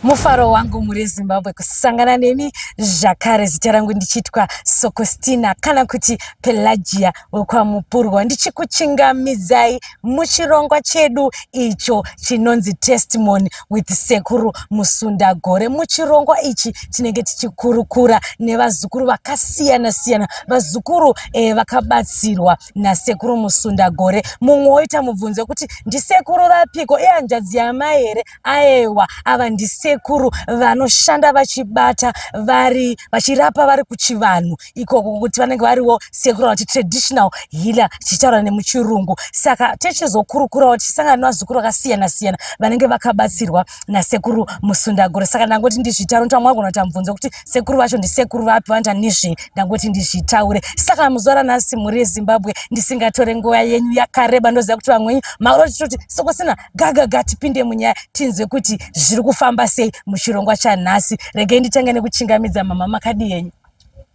Mufaro wangu muri Zimbabwe kusangana nemi zvakare zita rangu ndichitwa Sokostina kana kuti Pelagia kwa Mupurwa ndichikuchingamidzai muchirongwa chedu icho chinonzi Testimony with Sekuru Musundagore. Muchirongwa ichi chinenge tichikurukura nevazukuru vakasiyana siyana, vazukuru vakabatsirwa naSekuru Musundagore. Mumwe oita mubvunzo kuti ndisekuru vapiko, hanzvadzi yamai here? Aiwa, ava ndisekuru vanoshanda vachibata vachirapa vari kuchivanhu ikoko, kuti vanenge variwo sekuru vati traditional healer chichitaura nemuchirungu. Saka tichizokurukurawo tichisangana nevazukuru vakasiyana siyana vanenge vakabatsirwa naSekuru Musundagore. Saka ndangoti ndizvitaure, ndamwagona kuti mubvunzo kuti sekuru vacho ndisekuru vapi, vanda nizvi ndangoti ndizvitaure. Saka muzuva ranhasi muri Zimbabwe ndisingatore nguva yenyu yakareba, ndoziva kuti vamwe mauroti kuti Sokostina gaga tipinde munyaya tinzwe kuti zviri kufamba sei muchirongwa chanhasi. Regai nditange nekuchingamidza mama, makadi yenyu?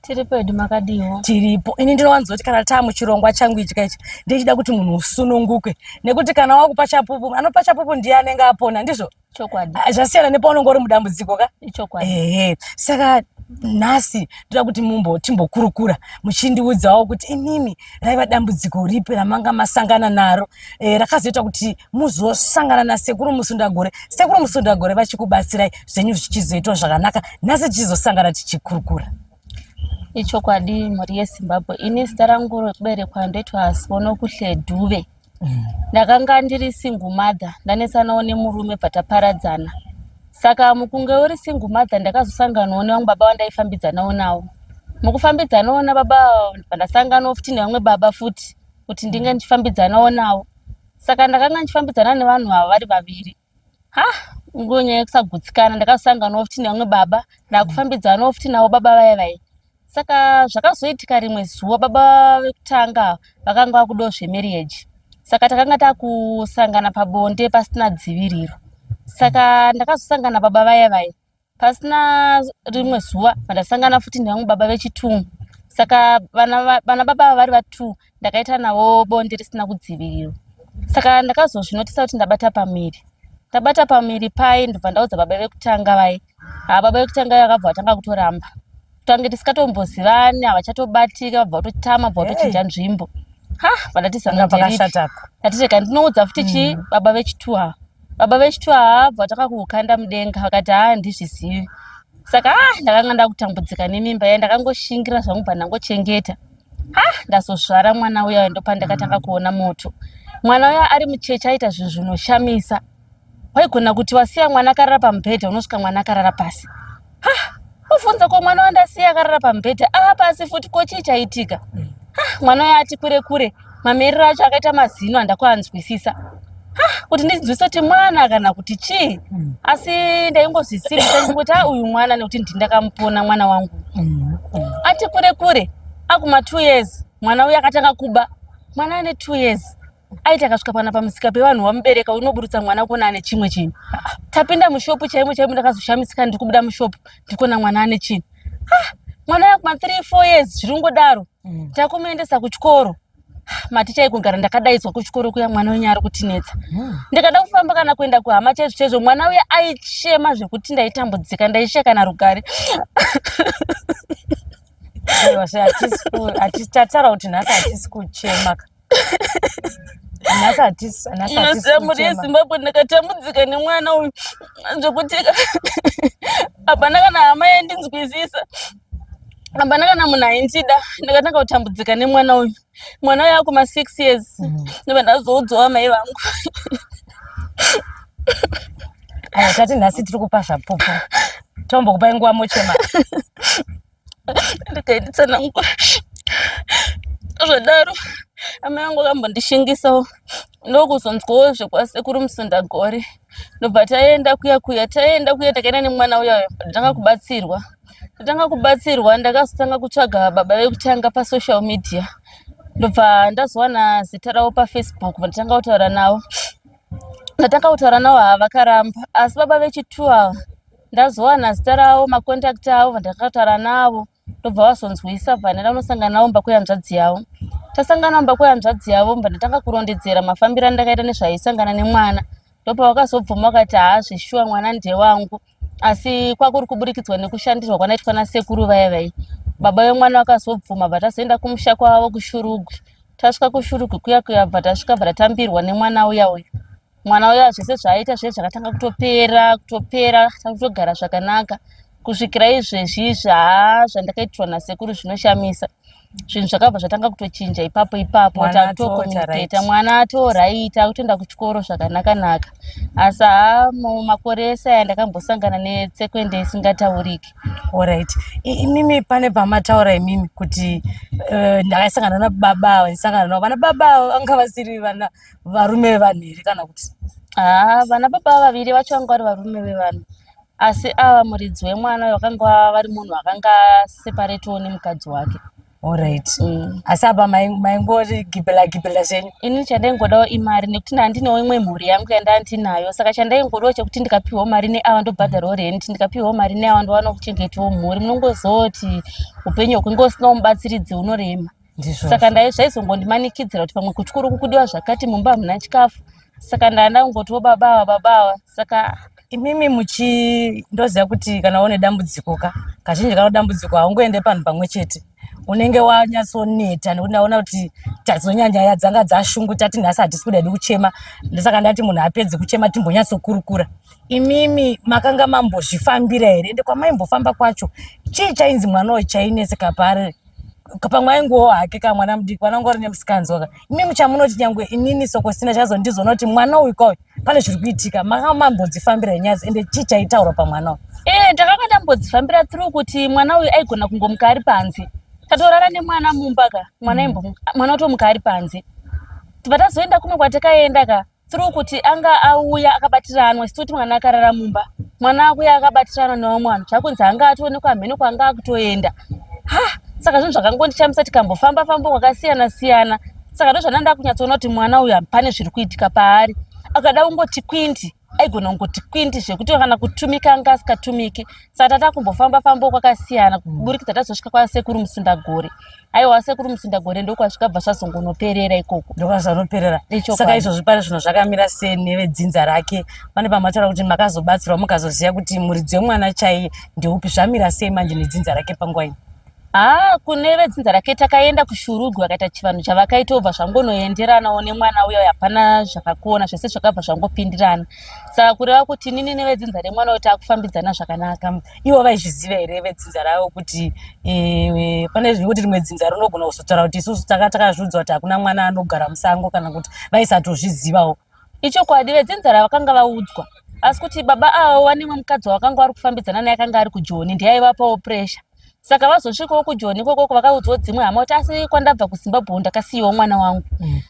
Tiripo edu makadiwo. Tiripo. Ini ndinowanza kuti kana muchirongwa changu ichi kaichi ndichida kuti munhu usununguke, nekuti kana wakupa chapupu, anopa chapupu ndiye anenge apona, ndizvo? Chokwadi. Zvasiyana nepaunongori mudambudziko ka? Chokwadi. Saka nhasi ndoda kuti timbokurukura muchindiudzawo kuti inini raiva dambudziko ripi ramanga masangana naro rakazoita kuti muzosangana naSekuru Musundagore. Sekuru Musundagore vachikubatsirai zvenyu zvichizoitwa zvakanaka, nhasi tichizosangana tichikurukura. Ichokwadi muri yeZimbabwe. Ini zita rangu rekuberekwa ndoitwa Siponokuhle Dhuve. Ndakanga ndiri single mother, ndanesanawo nemurume bvataparadzana. Saka mukunge uri single mother ndakazosanganawo nevamwe baba vandaifambidzanawo nawo. Mukufambidzanawo nababa ndasanganawo futi nevamwe baba futi kuti ndinge ndichifambidzanawo nawo. Saka ndakanga ndichifambidzana nevanhu ava vari vaviri. Ngonyaya yekusagutsikana ndakazosanganawo futi nevamwe baba ndakufambidzanawo futi navo baba vaya. Saka zvakazoitika rimwe zuva baba vekutanga vakanga vakudawo zvemarriage. Saka takanga takusangana pabonde pasina dziviriro. Saka ndakazosangana baba vaya. Pasina rimwe zuva ndasangana futi nevamwe baba vechitungu. Saka vana baba vari vatu ndakaita navo bonde risina kudziviriro. Saka ndakazozvinotisa kuti ndabata pamiri. Ndabata pamiri pai ndobva ndaudza baba vekutanga vai. Baba vekutanga vakabva vatanga kutoramba. Tange tisikatombozivani, havachatobatika, vabva vatotama, vabva vatochinja nzvimbo. Ndatiteka ndinoudza futi baba vechitu. Baba vechitu vabva vatakakukanda mudenga vakati handizvizivi. Saka ndakanga ndakutambudzika nemimba yandakangoshingira zvangu bva ndangochengeta. Ndazozvara mwana uya ndopa ndakatanga kuona moto. Mwana uya ari mucheche aita zvinhu zvinoshamisa. Waigona kuti wasiya mwana akarara pamubhedha unosvika mwana akarara pasi. Ufunza ko mwana wandasiya akarara pamubhedha pasi futi ko chii chaitika. Mwana uya ati kure mamerero acho akaita mazino andakwanzwisisa. Kuti ndinzwise kuti mwana kana kuti chii. Asi ndaingozvisirisa ndingoti uyu mwana nekuti ndakamupona mwana wangu. Ati kure akuma 2 years mwana uya akatanga kuba. Mwana ane 2 years. Aita akasvika pana pamusika pevanhu vamubereka unoburutsa mwana kuona ane chimwe chinhu. Tapinda mushopu chaimo ndakazoshamisika ndikubuda mushopu ndikuona mwana ane chinhu. Mwana yakuma 3-4 years zviringodaro. Takumuendesa kuchikoro. Maticha ikugara ndakadaidzwa kuchikoro kuya mwana wenyu ari kutinetsa. Ndikada kufamba kana kuenda kuhama chezvo mwana uya aichema zvekuti ndaitambudzika ndaisheka narugare. Tatara kuti nhasi hatisi kuchema. Muri yeZimbabwe ndakatambudzika nemwana uyu zvokuti hapana kana hama yandinzwisisa, hapana kana munhu aindida. Ndakatanga kutambudzika nemwana uyu. Mwana uyu akuma 6 years ndobva ndazoudzawo mai vangu. Tati nhasi tiri kupa zvapupu, tombokupai nguva mochema. Ndikaititsanangura zvadaro amai vangu akambondishingisawo ndokuzonzwawo zvekwaSekuru Musundagore. Ndobva taenda kuya takaenda nemwana uya ndatanga kubatsirwa. Ndakazotanga kutsvaga baba vekutanga pasocial media. Ndobva ndazowana zita ravo paFacebook ndatanga kutaura navo havakaramba. Asi baba vechitu ava ndazowana zita ravo, makontakti avo ndakataura navo. Ndobva vazonzwisa vhanera unosangana navo mba kwehanzvadzi yavo. Tasangana mba kwehanzvadzi yavo ndatanga kurondedzera mafambiro andakaita nezvaisangana nemwana. Ndopa vakazobvuma vakati zveshuwa mwana ndiye wangu. asi kwakuri kuburikidzwa nekushandirwa kwanaitwa nasekuru vaya baba vemwana vakazobvuma bva tazoenda kumusha kwavo kushurugwi. Tasvika kushurugwi kuya bva tasvika bva tatambirwa nemwana uya mwana uya zvese zvaaita zvese zvakatanga kutopera takutogara zvakanaka kusvikira izvezvi zvandakaitirwa nasekuru zvinoshamisa. Zvinhu zvakabva zvatanga kutochinja ipapo takutokomuniketa mwana atoraita kutoenda kuchikoro zvakanaka asi mumakore ese aya ndakambosangana netsekwende isingatauriki. Alright, imimi pane pamataura imimi kuti ndakasangana nababa ndisangana navo vana baba anga vasiri vana varume vevanhu here kana kuti vana baba vaviri vacho vanga vari varume vevanhu asi ava muridzi wemwana vakanga vari munhu akanga separetowo nemukadzi wake. Alright. Asi apa maingori gibela zvenyu? Ini chandaingodawo imari nekuti ndandinewo imwe mhuri yangu yandandinayo saka chandaingodawo chekuti ndikapiwawo mari neava ndobhadharawo renti ndikapiwawo mari neava ndovana kuchengetawo mhuri munongozoti upenyu hwekungosina mubatsiridzi unorema. Saka zvaizongondimanikidzira kuti pamwe kuchikuru kukudiwa zvakati mumba hamuna chikafu saka ndandangotiwo babawa saka imimi ndoziva kuti kana une dambudziko kazhinji kana dambudziko haungoende panhu pamwe chete unenge wanyatsoneta nekuti ndaona kuti tazonyanya dzanga dzashunguta tati nhasi hatisi kudadi kuchema ndosaka ndati munhu apedzi kuchema timbonyatsokurukura. Imimi makanga mambozvifambira here ende kwamaimbofamba kwacho chii chainzi mwana uyu chaineseka pari pamwe aingowo hake kamwana mudiki vananga uri nemusikanzwa imimi chamunoti nyangwe inini Sokostina chazondizoona kuti mwana uyu kauyu pane zviri kuitika makanga mambodzifambira henyazi ende chii chaitaura pamwana uyu? Ndakanga ndambodzifambira through kuti mwana uyu aigona kungomuka ari panze tatorara nemwana mumba mwana utomuka ari panze tibva tazoenda kumwe kwatakaenda through kuti anga auya akabatiranwa situti mwana akarara mumba mwana akuya akabatiranwa nevamwe vanhu zvakunzi anga atoonekwa mhene kwanga akutoenda saka zvinhu zvakangondishamisa tikambofamba kwakasiyana saka ndozvananda kunyatsoona kuti mwana uyu pane zviri kuitika paari akada kungoti kwindi aigona kungoti kwindi zvekuti kana kutumika anga asikatumiki saka tatakumbofamba kwakasiyana kuburikidza tazosvika kwasekuru Musundagore. Aiwa sekuru Musundagore ndokwazvikabva zvazongonoperera ikoko ndokwazvanoperera. Saka izvozvi pane zvinhu zvakamira sei nevedzinza rake pane pamataura kuti makazobatsirwa mukazoziva kuti muridzi wemwana chaiye ndeupi zvamira sei manje nedzinza rake panguva ino? Kune vedzinza rake takaenda kushurugwi vakaita chivanhu chavakaitobva zvangonoenderanawo nemwana uya hapana zvakakuona zvese zvakabva zvangopindirana saka kureva kuti nini nevedzinza remwana uyu takufambidzana zvakanaka. Ivo vaizviziva here vedzinza ravo kuti pane zvekuti rimwe dzinza rinogona kuzotaura kuti isusu takazviudzwa kuti hakuna mwana anogara musango kana kuti vaisatozvizivawo? Ichokwadi vedzinza ravakanga vaudzwa asi kuti baba avo vanemwe mukadzi wakanga vari kufambidzana naye akanga ari kuJoni ndiaivapawo pressure saka vazosvikawo kuJoni ikoko vakaudzwa dzimwe hama kuti asi kwandabva kuZimbabwe ndakasiyiwa mwana wangu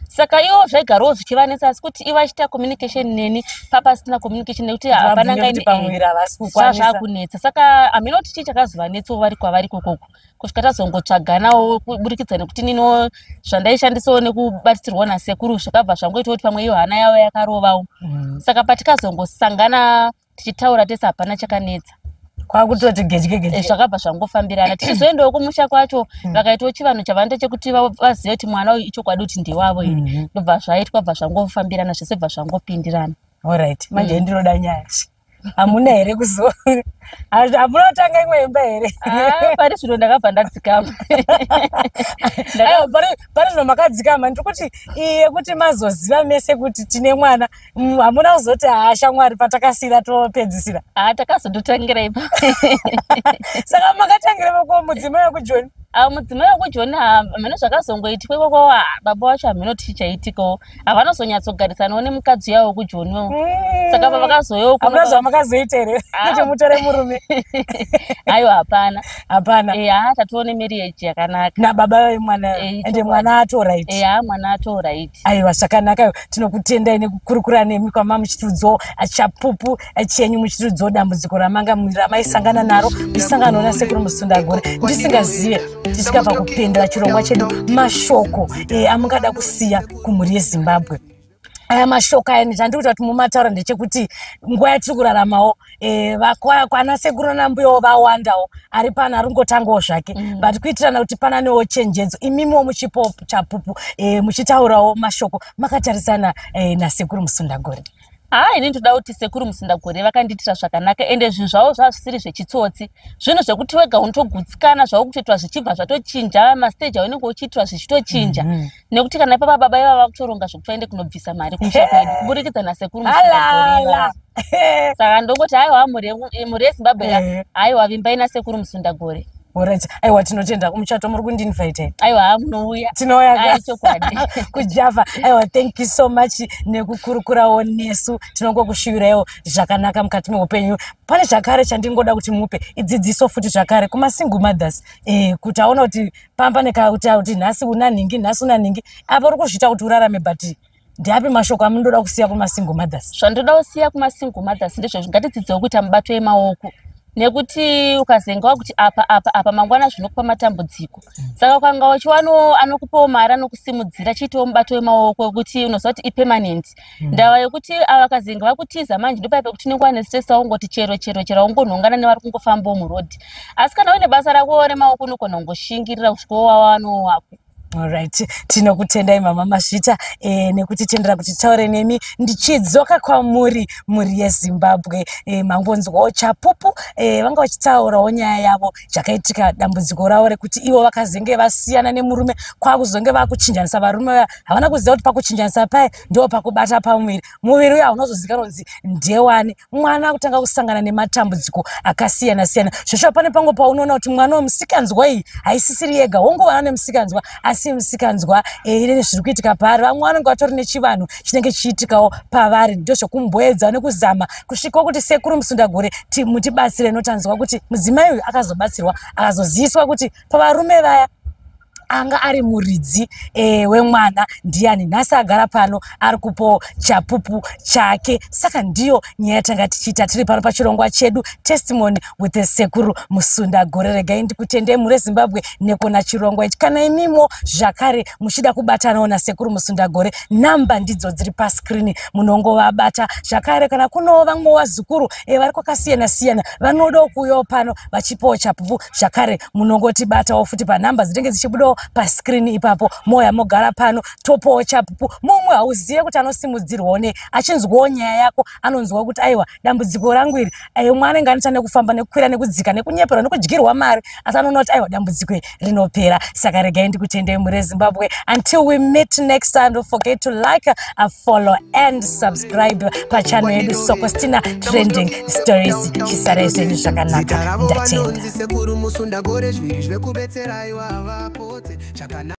saka ivo zvaigarawo zvichivanetsa asi kuti ivo achiita communication neni papasina communication nekuti hapana zvakunetsa saka hamina kuti chii chakazovanetsawo vari kwavari kokoko kusvika tazongotsvaganawo kuburikidza nekuti nino zvandaishandisawo nekubatsirwa nasekuru zvakabva zvangoitawo kuti pamwe iyo hana yavo yakarovawo saka patikazongosangana tichitaura tese hapana chakanetsa kwakutoti geje zvakabva zvangofambirana tichizoendawo kumusha kwacho vakaitawo chivanhu chavanoita chekuti vazive kuti mwana uyu ichokwadi kuti ndewavo here ndobva zvaitwa bva zvangofambirana zvese bva zvangopindirana. Alright, manje ndinoda nyaya hamuna here kuzo hamuna kutanga imwe imba here? Pari zvino ndakabva ndadzikama pari zvino makadzikama ndikuti yekuti mazoziva mese kuti tine mwana hamuna kuzoti shamwari patakasira topedzisira takazondotangira ipa saka makatangira ko mudzimai wekuJoni? Mudzimai wekuJoni hamene zvakazongoitikwa ikoko baba wacho hamene kuti chichaitikawo havanozonyatsogarisanawo nemukadzi yavo wekuJoniwo saka pavakazoyawo hamuna zvamakazoita here kuti mutore murume? Aiwa hapana tatoone marriage yakanaka nababa vemwana ende mwana atoright? Mwana atoright. Aiwa zvakanaka tinokutendai nekukurukura nemi kwama muchitiudzawo chapupu chenyu muchitiudzawo dambudziko ramanga maisangana naro musangano nasekuru Musundagore ndisingazive tisvika pakupendera chirongwa chedu mashoko amungada kusiya kumhuri yeZimbabwe. Aya mashoko aya chandikuita kuti mumataura ndechekuti nguva yatiri kuraramawo kwana sekuru nambuyawo vawandawo ari pano aringotangawo zvake but kuitirana kuti pananewo chenjedzo imimiwo muchipo chapupu muchitaurawo mashoko makatarisana nasekuru Musundagore. ini ndoda kuti sekuru Musundagore vakanditira zvakanaka ende zvinhu zvavo zvazvisiri zvechitsotsi. Zvinhu zvekuti wega unotogutsikana zvavo kutoitwa zvichibva zvatochinja masteji aunenge uchiitwa zvichitochinja. Nekuti kana ipapa baba ivava vakutoronga zvokuti vaende kunobvisa mari kumusha kwedu kuburikidza nasekuru Musundagore. Saka ndongoti haiwa mhuri yeZimbabwe haiwa vimbai nasekuru Musundagore. Alright. Aiwa tinotenda kumuchato muri kundinvite. Aiwa munouya. Tinouya chokwadi. Kujava. Aiwa thank you so much nekukurukurawo nesu. Tinongokushuvirawo zvakanaka mukati meupenyu. Pane zvakare chandingoda kuti mupe idzidziso futi zvakare kuma single mothers. Kuti aona kuti pambaneka kuti nhasi unaningi nhasi unaningi. Apa uri kuzvita kuti urarame but ndiapi mashoko amundoda kusiya kuma single mothers? Zvandoda kusiya kuma single mothers ndezvo ngatidzidziwo kuita mubato wemaoko. Nekuti ukazengawa kuti apa mangwana zvinokupa matambudziko. Saka ukanga uchiwano anokupawo mari anokusimudzira chiitawo mubato wemaoko wekuti unoziva kuti ipermanent. Ndava yekuti avakazengawa kutiza manje ndopape kuti unenge wane stress ungoti chero ungonhongana nevari kungofambawo murodhi. Asi kana uine basa rako remaoko unogona kungoshingirira kusvika wawano wako. Alright, tinokutendai mama Masvita nekutitendera kuti taure nemi ndichidzoka kwamuri muri yeZimbabwe. Mangonzwawo chapupu vanga vachitaurawo nyaya yavo zvakaitika dambudziko ravo rekuti ivo vakazenge vasiyana nemurume kwakuzonge vakuchinjanisa varume havana kuziva kuti pakuchinjanisa paya ndo pakubata pamuviri. Muviri uya unozozikanwa kunzi ndewani. Mwana kutanga kusangana nematambudziko akasiyana siyana. Zvosho pane pango paunoona kuti mwana wemusikanzwa iyi haisisiri yega wongovana nemusikanzwa asi musikanzwa ine zviri kuitika paari. Vamwe vanenge vatori nechivanhu chinenge chiitikawo pavari ndozvokumboedza nekuzama kusvikawo kuti sekuru Musundagore mutibatsire notanzwa kuti mudzimai uyu akazobatsirwa akazoziviswa kuti pavarume vaya anga ari muridzi wemwana ndiani nhasi agara pano ari kupawo chapupu chake. Saka ndiyo nyaya tanga tichiita tiri pano pachirongwa chedu Testimony with the sekuru Musundagore. Regai ndikutendei muri yeZimbabwe nekona chirongwa ichi. Kana imimo zvakare muchida kubatanawo nasekuru Musundagore, namba ndidzo dziri paskrini munongovabata. Zvakare kana kunowo vamwe vazukuru vari kwakasiyana siyana vanodawo kuuyawo pano vachipawo chapupu zvakare munongotibatawo futi panhamba dzinenge dzichibudawo paskrini ipapo. Moya mogara pano topawo chapupu. Mumwe hauzive kuti anosimudzirwawo achinzwawo nyaya yako anonzwa kuti aiwa dambudziko rangu iri mwana anenge nekufamba nekukwira nekudzika nekunyepera nekudyirwa mari asi anoona kuti aiwa dambudziko rinopera. Saka regai ndikutendei muri yeZimbabwe. Until we meet next time, don't forget to like, follow and subscribe pachannel yedu Sokostina Trending Stories. Chisare zvenyu zvakanaka. Ndatenda.